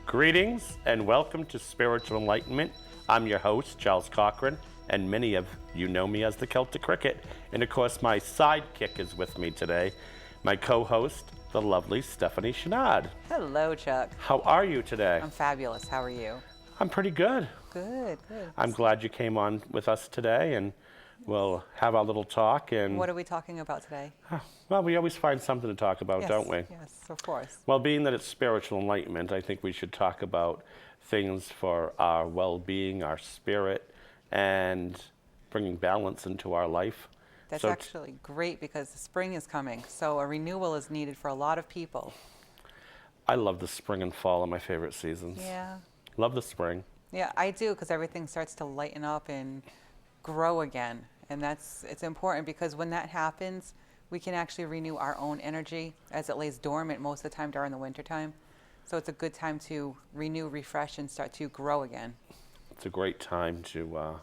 Greetings and welcome to Spiritual Enlightenment. I'm your host, Charles Cochran, and many of you know me as the Celtic Cricket. And of course, my sidekick is with me today, my co-host, the lovely Stephanie Chenard. Hello, Chuck. How are you today? I'm fabulous. How are you? I'm pretty good. Good. I'm glad you came on with us today, and we'll have our little talk. And what are we talking about today? well, we always find something to talk about, Yes, don't we? Yes, of course. Well, being that it's spiritual enlightenment, I think we should talk about things for our well-being, our spirit, and bringing balance into our life. That's actually great because the spring is coming, so a renewal is needed for a lot of people. I love the spring and fall, are my favorite seasons. Yeah. Love the spring. Yeah, I do, because everything starts to lighten up and grow again. And it's important because when that happens, we can actually renew our own energy as it lays dormant most of the time during the wintertime. So it's a good time to renew, refresh, and start to grow again. It's a great time to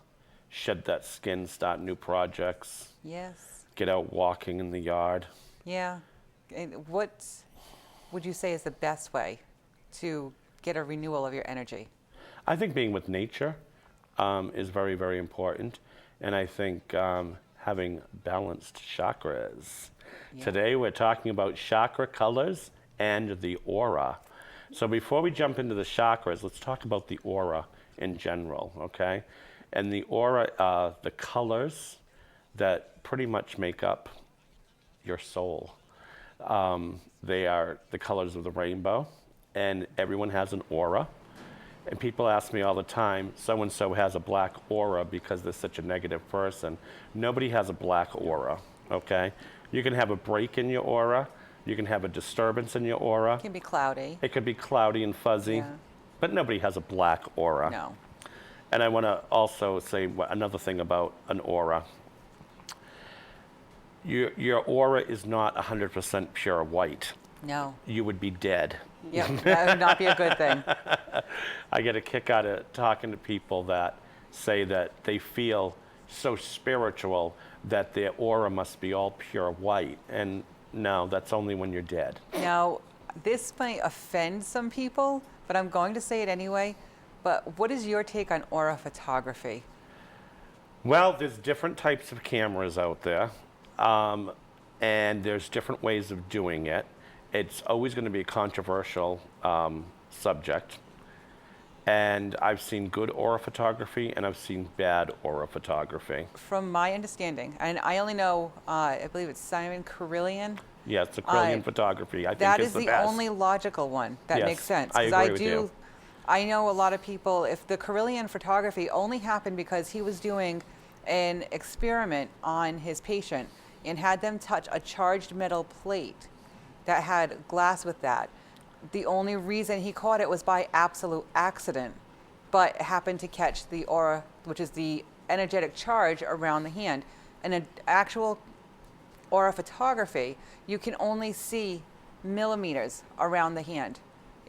shed that skin, start new projects. Yes. Get out walking in the yard. Yeah. And what would you say is the best way to get a renewal of your energy? I think being with nature is very, very important. And I think having balanced chakras. Yeah. Today we're talking about chakra colors and the aura. So before we jump into the chakras, let's talk about the aura in general, okay? And the aura, the colors that pretty much make up your soul. They are the colors of the rainbow, and everyone has an aura. And people ask me all the time, so-and-so has a black aura because they're such a negative person. Nobody has a black aura, okay? You can have a break in your aura. You can have a disturbance in your aura. It can be cloudy. It could be cloudy and fuzzy, yeah. But nobody has a black aura. No. And I want to also say another thing about an aura. Your aura is not 100% pure white. No. You would be dead. Yeah, that would not be a good thing. I get a kick out of talking to people that say that they feel so spiritual that their aura must be all pure white. And no, that's only when you're dead. Now, this might offend some people, but I'm going to say it anyway. But what is your take on aura photography? Well, there's different types of cameras out there, and there's different ways of doing it. It's always going to be a controversial subject. And I've seen good aura photography, and I've seen bad aura photography. From my understanding, and I only know, I believe it's Simon Carillion. Yeah, it's the Carillion photography. I think that is is the the best. only logical one that yes, makes sense. I agree with you. I know a lot of people, if the Carillion photography only happened because he was doing an experiment on his patient and had them touch a charged metal plate that had glass with that. The only reason he caught it was by absolute accident, but happened to catch the aura, which is the energetic charge around the hand. In an actual aura photography, you can only see millimeters around the hand.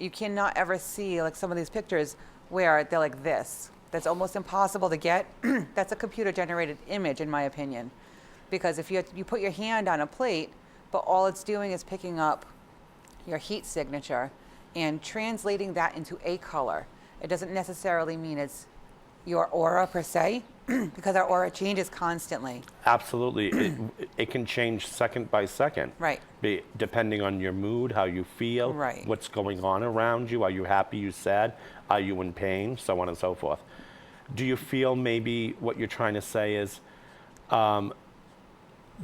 You cannot ever see like some of these pictures where they're like this. That's almost impossible to get. That's a computer-generated image, in my opinion, because if you put your hand on a plate, but all it's doing is picking up your heat signature and translating that into a color. It doesn't necessarily mean it's your aura per se, because our aura changes constantly. Absolutely. It can change second by second. Right. Depending on your mood, how you feel, right. What's going on around you. Are you happy, you sad? Are you in pain? So on and so forth. Do you feel maybe what you're trying to say is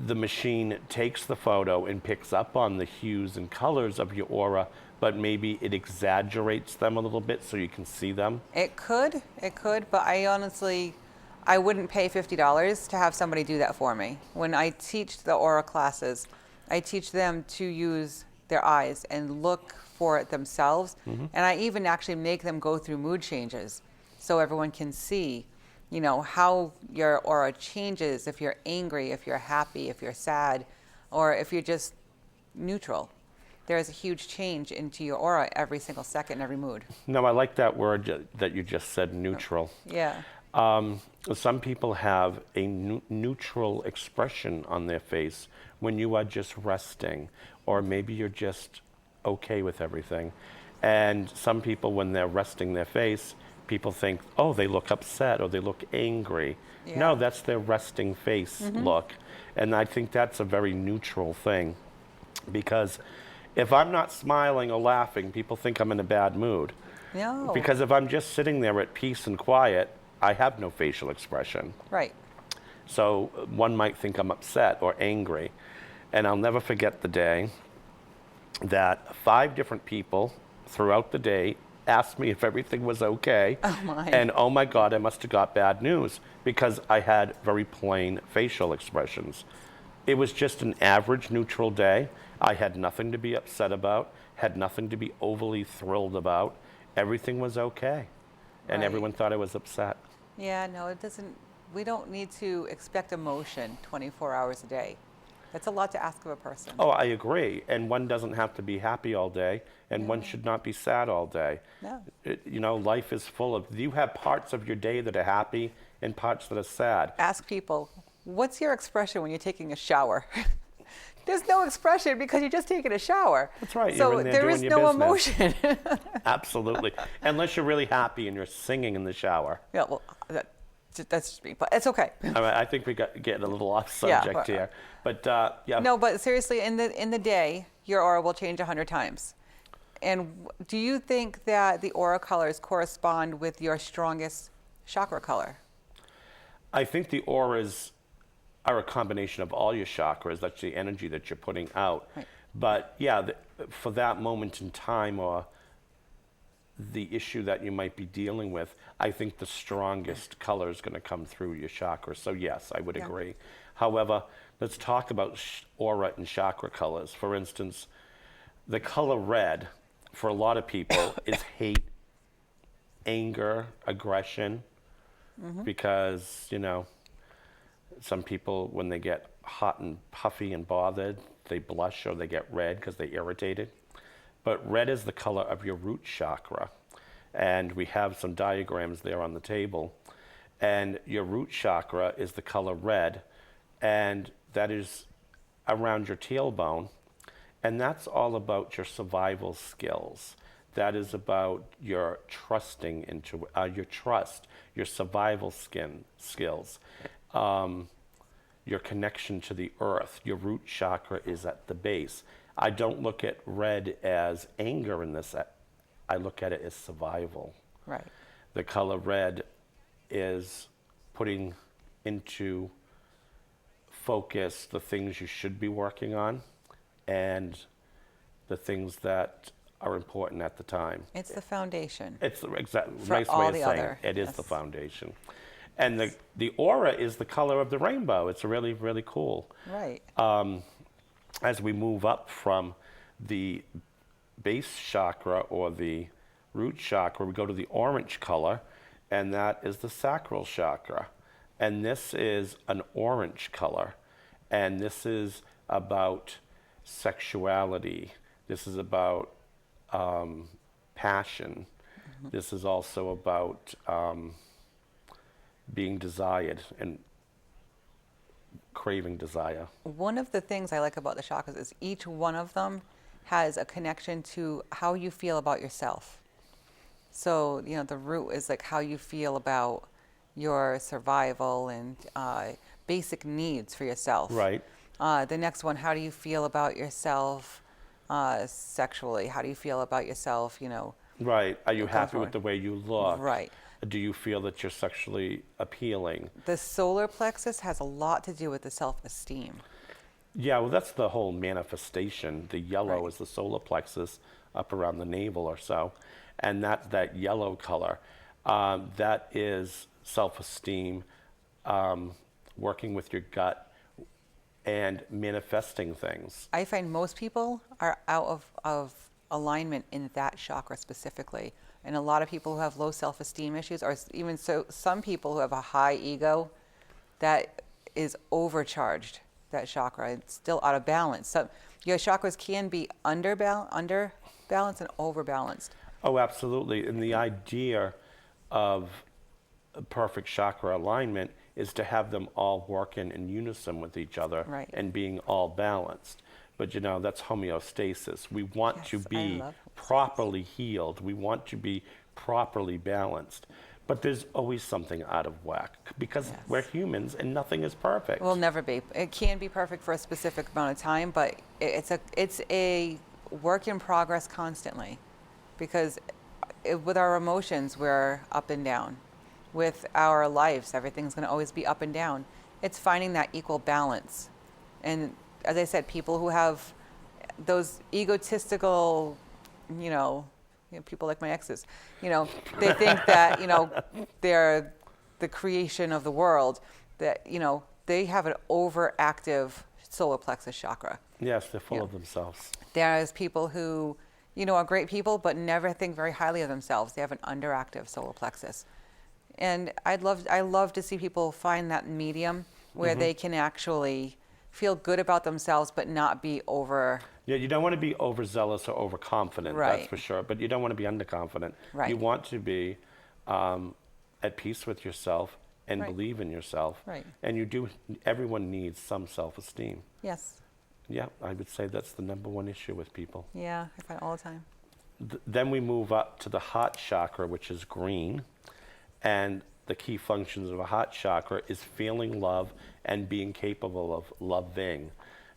the machine takes the photo and picks up on the hues and colors of your aura, but maybe it exaggerates them a little bit so you can see them? It could, but I wouldn't pay $50 to have somebody do that for me. When I teach the aura classes, I teach them to use their eyes and look for it themselves. Mm-hmm. And I even actually make them go through mood changes so everyone can see, you know, how your aura changes if you're angry, if you're happy, if you're sad, or if you're just neutral. there's a huge change into your aura every single second, every mood. No, I like that word that you just said, neutral. Yeah. Some people have a neutral expression on their face when you are just resting, or maybe you're just okay with everything. And some people, when they're resting their face, people think, oh, they look upset or they look angry. Yeah. No, that's their resting face look. And I think that's a very neutral thing, because if I'm not smiling or laughing, people think I'm in a bad mood. No. Because if I'm just sitting there at peace and quiet, I have no facial expression. Right. So one might think I'm upset or angry. And I'll never forget the day that 5 different people throughout the day asked me if everything was okay. Oh my. And oh my God, I must have got bad news, because I had very plain facial expressions. It was just an average neutral day. I had nothing to be upset about, had nothing to be overly thrilled about. Everything was okay. And Right. everyone thought I was upset. Yeah, no, it doesn't, we don't need to expect emotion 24 hours a day. That's a lot to ask of a person. Oh, I agree. And one doesn't have to be happy all day, and one should not be sad all day. No. You know, life is full of, you have parts of your day that are happy and parts that are sad. Ask people, what's your expression when you're taking a shower? There's no expression because you're just taking a shower. That's right, So you're in there there doing is your no business. emotion. Absolutely. Unless you're really happy and you're singing in the shower. Yeah, well, that's just me, but it's okay. I mean, I think we got getting a little off Yeah, subject but- here. But yeah. No, but seriously, in the day, your aura will change 100 times. And do you think that the aura colors correspond with your strongest chakra color? I think the auras are a combination of all your chakras. That's the energy that you're putting out. Right. But yeah, for that moment in time, or the issue that you might be dealing with, I think the strongest color is going to come through your chakras. So yes, I would Yeah. agree. However, let's talk about aura and chakra colors. For instance, the color red for a lot of people is hate, anger, aggression, because, you know, some people, when they get hot and puffy and bothered, they blush or they get red because they're irritated. But red is the color of your root chakra. And we have some diagrams there on the table. And your root chakra is the color red, and that is around your tailbone. And that's all about your survival skills. That is about your trusting into your trust, your survival skills, your connection to the earth. Your root chakra is at the base. I don't look at red as anger in this. I look at it as survival. Right. The color red is putting into focus the things you should be working on and the things that are important at the time. It's the foundation. It's the exact For nice all way of the saying other, it. It is yes. the foundation. And the aura is the color of the rainbow. It's really, really cool. Right. As we move up from the base chakra or the root chakra, we go to the orange color, and that is the sacral chakra. And this is an orange color. And this is about sexuality. This is about passion. This is also about being desired and craving desire. One of the things I like about the chakras is each one of them has a connection to how you feel about yourself. So, you know, the root is like how you feel about your survival and basic needs for yourself. Right. The next one, how do you feel about yourself sexually? How do you feel about yourself, you know? Right. Are you happy forward. with the way you look? Right. Do you feel that you're sexually appealing? The solar plexus has a lot to do with the self-esteem. Yeah, well, that's the whole manifestation. The yellow Right. is the solar plexus up around the navel or so. And that yellow color, that is self-esteem, working with your gut and manifesting things. I find most people are out of alignment in that chakra specifically. And a lot of people who have low self-esteem issues, or even so, some people who have a high ego that is overcharged that chakra. It's still out of balance. So your chakras can be under balanced and overbalanced. Oh, absolutely. And the idea of a perfect chakra alignment is to have them all working in unison with each other Right. and being all balanced. But you know, that's homeostasis. We want to Yes, I be love properly healed. We want to be properly balanced. But there's always something out of whack because Yes. we're humans and nothing is perfect. It will never be. It can be perfect for a specific amount of time, but it's a work in progress constantly, because with our emotions we're up and down. With our lives, everything's going to always be up and down. It's finding that equal balance. And as I said, people who have those egotistical, people like my exes, they think that, they're the creation of the world, that, they have an overactive solar plexus chakra. Yes, they're full Yeah. of themselves. There's people who, are great people, but never think very highly of themselves. They have an underactive solar plexus. And I love to see people find that medium where they can actually feel good about themselves, but not be over. Yeah, you don't want to be overzealous or overconfident, that's Right. for sure. But you don't want to be underconfident. Right. You want to be at peace with yourself and Right. believe in yourself. Right. And everyone needs some self-esteem. Yes. Yeah, I would say that's the number one issue with people. Yeah, I find it all the time. Then we move up to the heart chakra, which is green. And the key functions of a heart chakra is feeling love and being capable of loving.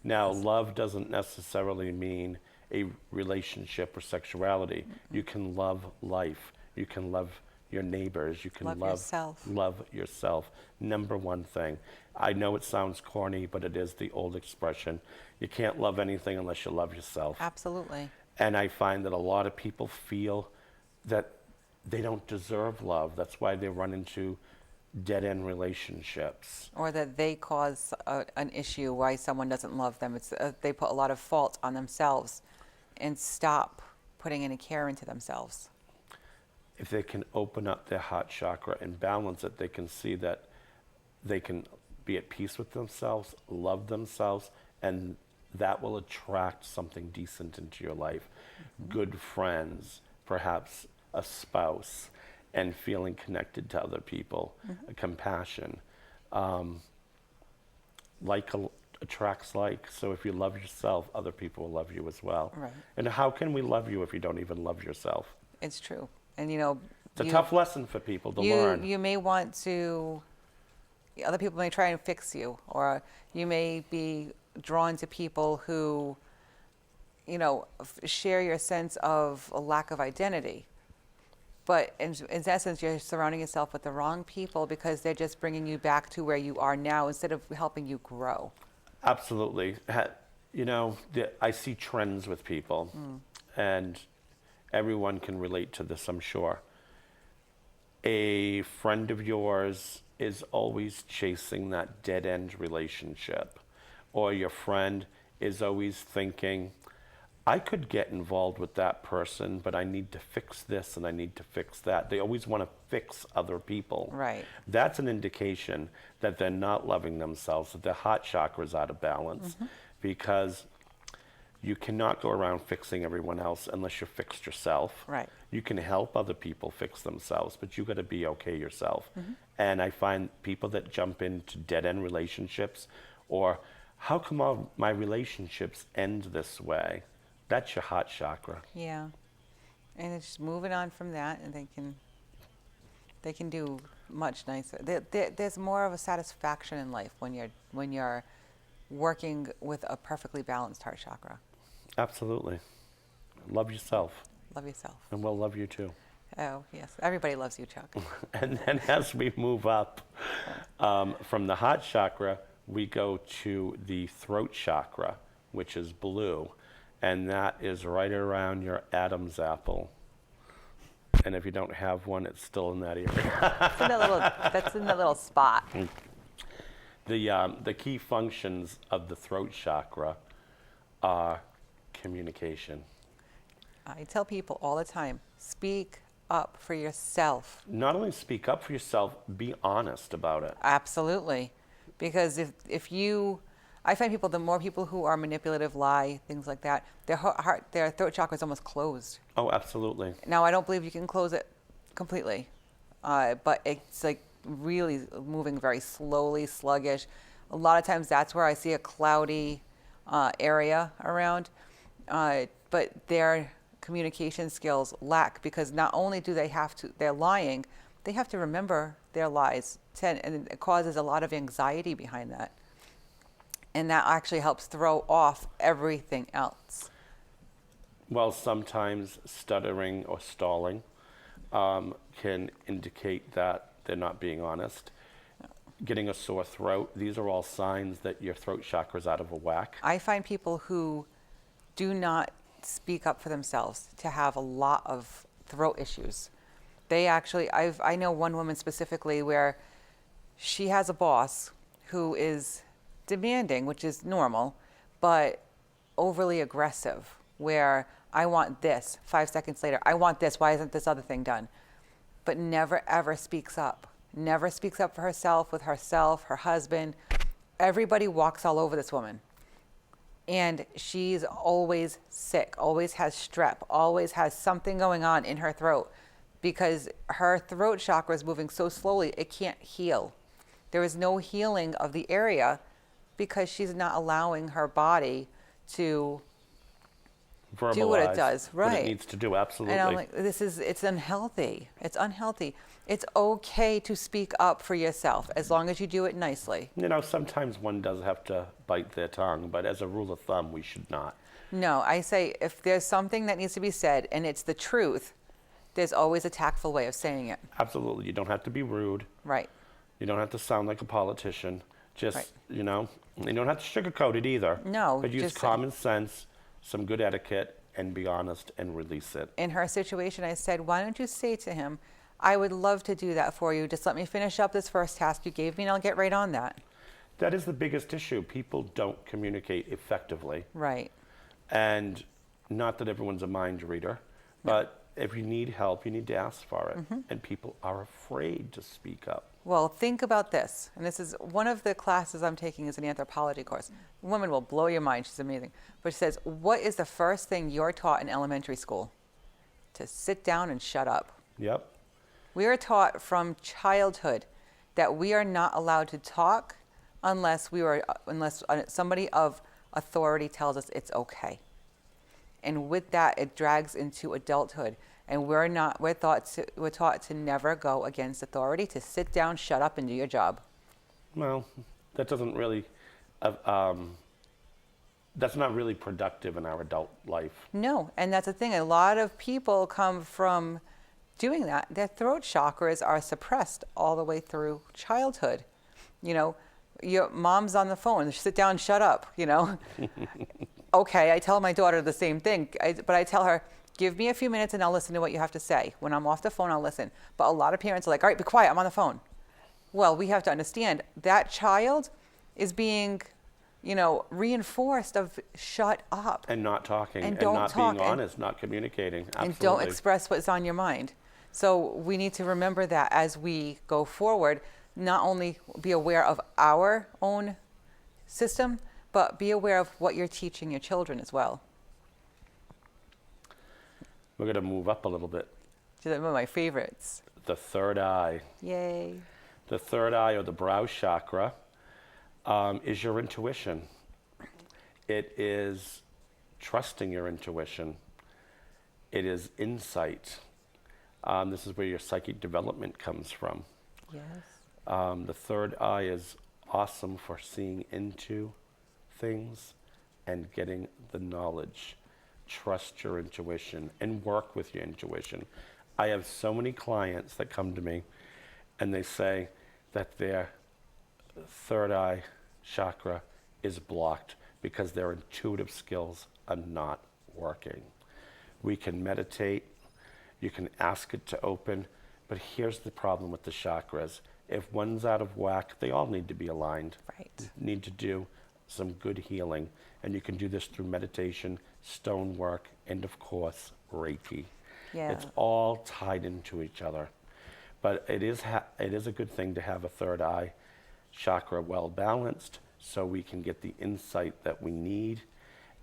Now, love doesn't necessarily mean a relationship or sexuality. You can love life. You can love your neighbors. You can Love yourself. love yourself. Number one thing. I know it sounds corny, but it is the old expression. You can't love anything unless you love yourself. Absolutely. And I find that a lot of people feel that they don't deserve love. That's why they run into dead-end relationships. Or that they cause an issue why someone doesn't love them. It's they put a lot of fault on themselves and stop putting any care into themselves. If they can open up their heart chakra and balance it, they can see that they can be at peace with themselves, love themselves, and that will attract something decent into your life. Good friends, perhaps a spouse, and feeling connected to other people, compassion. Like attracts like. So if you love yourself, other people will love you as well. Right. And how can we love you if you don't even love yourself? It's true. And It's a tough lesson for people to learn. You may want to, other people may try and fix you, or you may be drawn to people who, share your sense of a lack of identity. But in essence, you're surrounding yourself with the wrong people because they're just bringing you back to where you are now instead of helping you grow. Absolutely. I see trends with people, and everyone can relate to this, I'm sure. A friend of yours is always chasing that dead-end relationship, or your friend is always thinking, I could get involved with that person, but I need to fix this and I need to fix that. They always want to fix other people. Right. That's an indication that they're not loving themselves, that their heart chakra is out of balance, because you cannot go around fixing everyone else unless you're fixed yourself. Right. You can help other people fix themselves, but you got to be okay yourself. And I find people that jump into dead-end relationships, or how come all my relationships end this way? That's your heart chakra. Yeah. And it's just moving on from that, and they can do much nicer. There's more of a satisfaction in life when you're working with a perfectly balanced heart chakra. Absolutely. Love yourself, Love yourself. and we'll love you too. Oh, yes. Everybody loves you, Chuck. And then as we move up from the heart chakra, we go to the throat chakra, which is blue. And that is right around your Adam's apple. And if you don't have one, it's still in that area. That's in that little spot. The key functions of the throat chakra are communication. I tell people all the time, speak up for yourself. Not only speak up for yourself, be honest about it. Absolutely. Because if you I find people, the more people who are manipulative, lie, things like that, their throat chakra is almost closed. Oh, absolutely. Now, I don't believe you can close it completely, but it's like really moving very slowly, sluggish. A lot of times that's where I see a cloudy area around, but their communication skills lack, because not only do they have to, they're lying, they have to remember their lies, and it causes a lot of anxiety behind that. And that actually helps throw off everything else. Well, sometimes stuttering or stalling can indicate that they're not being honest. Getting a sore throat, these are all signs that your throat chakra is out of whack. I find people who do not speak up for themselves to have a lot of throat issues. They actually, I know one woman specifically where she has a boss who is demanding, which is normal, but overly aggressive, where I want this, 5 seconds later, I want this, why isn't this other thing done? But never ever speaks up. Never speaks up for herself, with herself, her husband. Everybody walks all over this woman. And she's always sick, always has strep, always has something going on in her throat, because her throat chakra is moving so slowly, it can't heal. There is no healing of the area because she's not allowing her body to do what it does. Right. What it needs to do, absolutely. And I'm like, it's unhealthy. It's unhealthy. It's okay to speak up for yourself as long as you do it nicely. You know, sometimes one does have to bite their tongue, but as a rule of thumb, we should not. No, I say if there's something that needs to be said and it's the truth, there's always a tactful way of saying it. Absolutely. You don't have to be rude. Right. You don't have to sound like a politician. Just, Right. you know, you don't have to sugarcoat it either. No, But use just common sense, some good etiquette, and be honest and release it. In her situation, I said, why don't you say to him, I would love to do that for you. Just let me finish up this first task you gave me and I'll get right on that. That is the biggest issue. People don't communicate effectively. Right. And not that everyone's a mind reader, but if you need help, you need to ask for it. And people are afraid to speak up. Well, think about this. And this is one of the classes I'm taking is an anthropology course. The woman will blow your mind. She's amazing. But she says, what is the first thing you're taught in elementary school? To sit down and shut up. Yep. We are taught from childhood that we are not allowed to talk unless somebody of authority tells us it's okay. And with that, it drags into adulthood. And we're taught to never go against authority, to sit down, shut up, and do your job. Well, that doesn't really, that's not really productive in our adult life. No, and that's the thing. A lot of people come from doing that. Their throat chakras are suppressed all the way through childhood. You know, your mom's on the phone, sit down, shut up, you know. Okay, I tell my daughter the same thing, but I tell her, give me a few minutes and I'll listen to what you have to say. When I'm off the phone, I'll listen. But a lot of parents are like, all right, be quiet, I'm on the phone. Well, we have to understand that child is being, you know, reinforced of shut up. And not talking, And and don't not talk, being honest, not communicating. Absolutely. And don't express what's on your mind. So we need to remember that as we go forward, not only be aware of our own system, but be aware of what you're teaching your children as well. We're going to move up a little bit. One of my favorites. The third eye. Yay. The third eye, or the brow chakra, is your intuition. It is trusting your intuition. It is insight. This is where your psychic development comes from. Yes. The third eye is awesome for seeing into things and getting the knowledge. Trust your intuition and work with your intuition. I have so many clients that come to me and they say that their third eye chakra is blocked because their intuitive skills are not working. We can meditate, you can ask it to open, but here's the problem with the chakras. If one's out of whack, they all need to be aligned. Right. Need to do some good healing. And you can do this through meditation, stone work, and of course, Reiki. Yeah. It's all tied into each other. But it is a good thing to have a third eye chakra well balanced so we can get the insight that we need.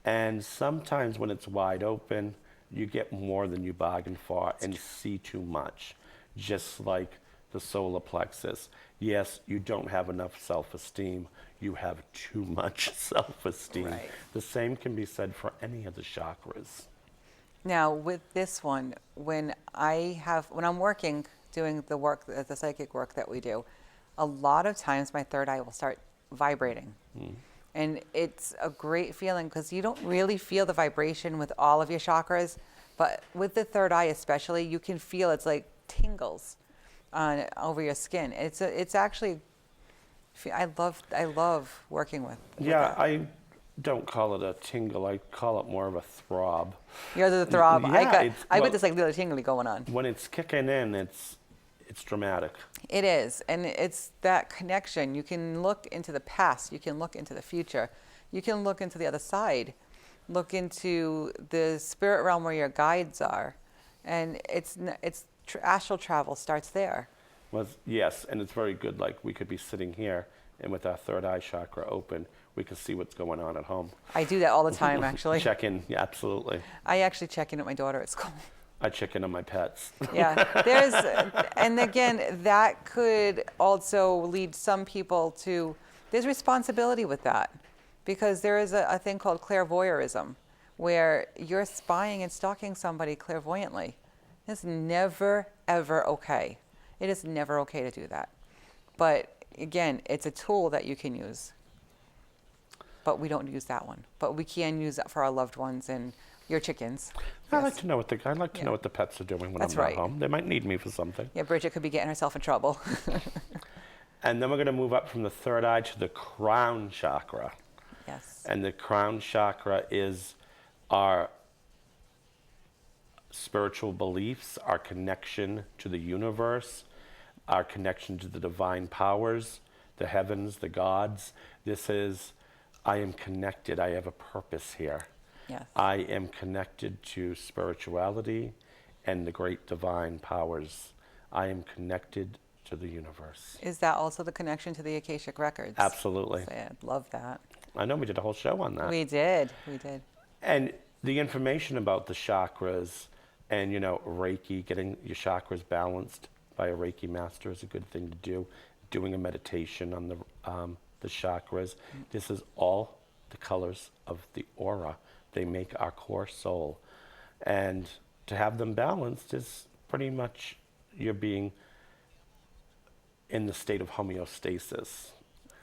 And sometimes when it's wide open, you get more than you bargained for and see too much, just like the solar plexus. Yes, you don't have enough self-esteem. You have too much self-esteem. Right. The same can be said for any of the chakras. Now, with this one, when I'm working, doing the work, the psychic work that we do, a lot of times my third eye will start vibrating. And it's a great feeling because you don't really feel the vibration with all of your chakras, but with the third eye especially, you can feel it's like tingles over your skin. It's actually, I love working with Yeah, that. I don't call it a tingle. I call it more of a throb. Yours is a throb. Yeah, I got this like little tingly going on. when it's kicking in, it's dramatic. It is, and it's that connection. You can look into the past, you can look into the future, you can look into the other side, look into the spirit realm where your guides are, and astral travel starts there. Well, yes, and it's very good. Like we could be sitting here, and with our third eye chakra open, we can see what's going on at home. I do that all the time, actually. Check in, yeah, absolutely. I actually check in at my daughter at school. I check in on my pets. Yeah, and again, that could also lead some people to, there's responsibility with that, because there is a thing called clairvoyeurism, where you're spying and stalking somebody clairvoyantly. It's never, ever okay. It is never okay to do that. But again, it's a tool that you can use. But we don't use that one. But we can use that for our loved ones and your chickens. I Yes. like to know what the pets are doing when That's I'm not right. home. They might need me for something. Yeah, Bridget could be getting herself in trouble. And then we're going to move up from the third eye to the crown chakra. Yes. And the crown chakra is our spiritual beliefs, our connection to the universe, our connection to the divine powers, the heavens, the gods. This is, I am connected. I have a purpose here. Yes. I am connected to spirituality and the great divine powers. I am connected to the universe. Is that also the connection to the Akashic Records? Absolutely. So, yeah, love that. I know we did a whole show on that. We did. And the information about the chakras and, Reiki, getting your chakras balanced by a Reiki master is a good thing to do. Doing a meditation on the chakras. This is all the colors of the aura. They make our core soul. And to have them balanced is pretty much you're being in the state of homeostasis.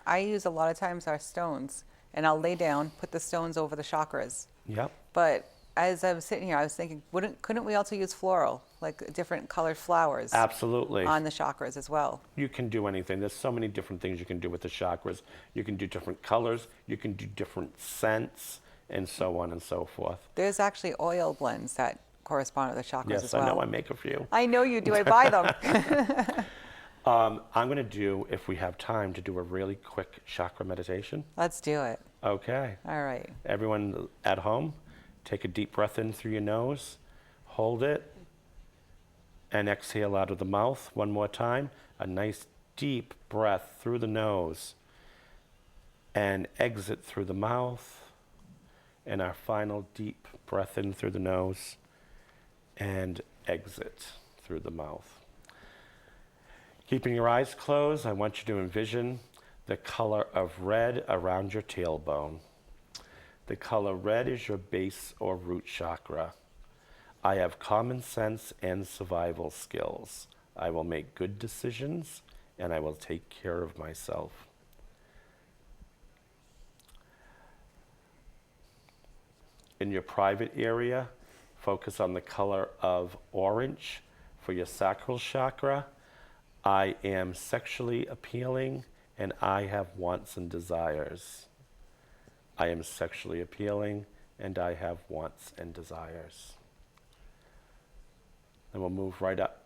I use a lot of times our stones, and I'll lay down, put the stones over the chakras. Yep. But as I was sitting here, I was thinking, couldn't we also use floral, like different colored flowers? Absolutely. On the chakras as well. You can do anything. There's so many different things you can do with the chakras. You can do different colors. You can do different scents, and so on and so forth. There's actually oil blends that correspond with the chakras as Yes, well. I know I make a few. I know you do. I buy them. I'm going to do, if we have time, to do a really quick chakra meditation. Let's do it. Okay. All right. Everyone at home, take a deep breath in through your nose, hold it, and exhale out of the mouth. One more time. A nice deep breath through the nose and exit through the mouth. And our final deep breath in through the nose and exit through the mouth. Keeping your eyes closed, I want you to envision the color of red around your tailbone. The color red is your base or root chakra. I have common sense and survival skills. I will make good decisions and I will take care of myself. In your private area, focus on the color of orange for your sacral chakra. I am sexually appealing and I have wants and desires. I am sexually appealing and I have wants and desires. Then we'll move right up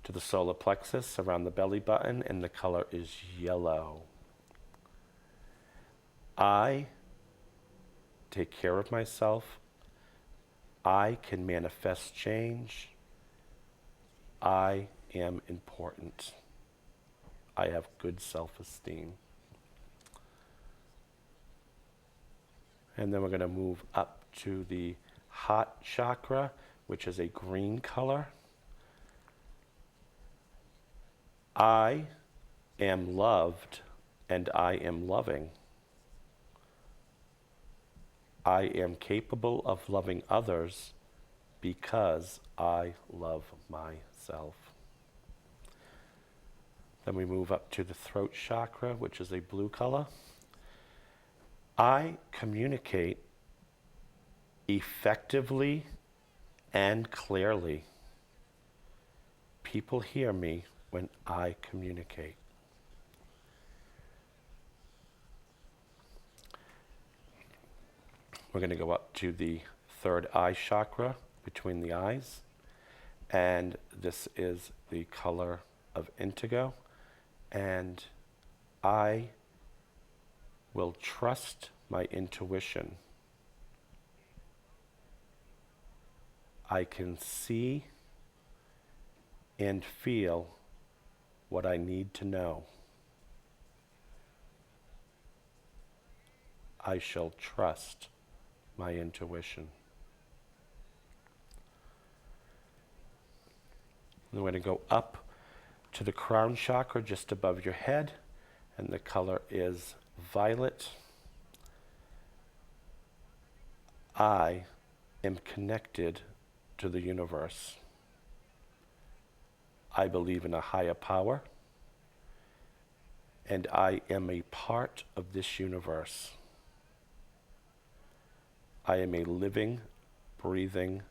to the solar plexus around the belly button, and the color is yellow. I take care of myself. I can manifest change. I am important. I have good self-esteem. And then we're going to move up to the heart chakra, which is a green color. I am loved and I am loving. I am capable of loving others because I love myself. Then we move up to the throat chakra, which is a blue color. I communicate effectively and clearly. People hear me when I communicate. We're going to go up to the third eye chakra between the eyes. And this is the color of indigo. And I will trust my intuition. I can see and feel what I need to know. I shall trust my intuition. Then we're going to go up to the crown chakra just above your head, and the color is violet. I am connected to the universe. I believe in a higher power, and I am a part of this universe. I am a living, breathing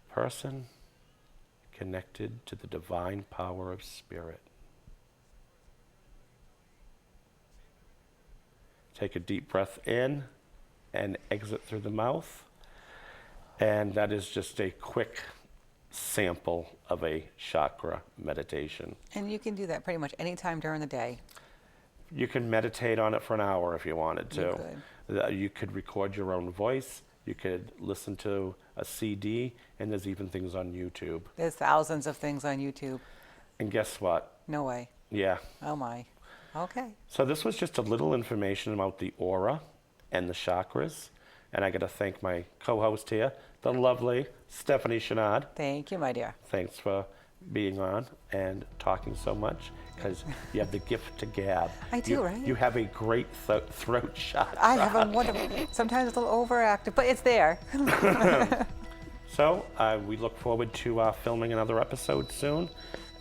person connected to the divine power of spirit. Take a deep breath in and exit through the mouth. And that is just a quick sample of a chakra meditation. And you can do that pretty much any time during the day. You can meditate on it for an hour if you wanted to. You could record your own voice. You could listen to a CD, and there's even things on YouTube. There's thousands of things on YouTube. And guess what? No way. Yeah. Oh my. Okay. So this was just a little information about the aura and the chakras. And I got to thank my co-host here, the lovely Stephanie Chenard. Thank you, my dear. Thanks for being on and talking so much, because you have the gift to gab. I do, right? You have a great throat chakra. I have a wonderful, sometimes it's a little overactive, but it's there. So we look forward to filming another episode soon.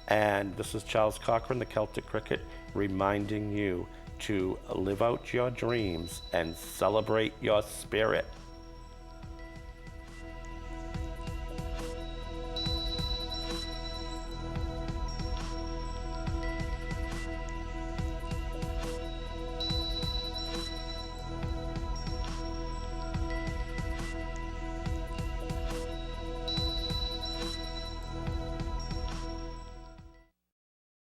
And this is Charles Cochran, the Celtic Cricket, reminding you to live out your dreams and celebrate your spirit.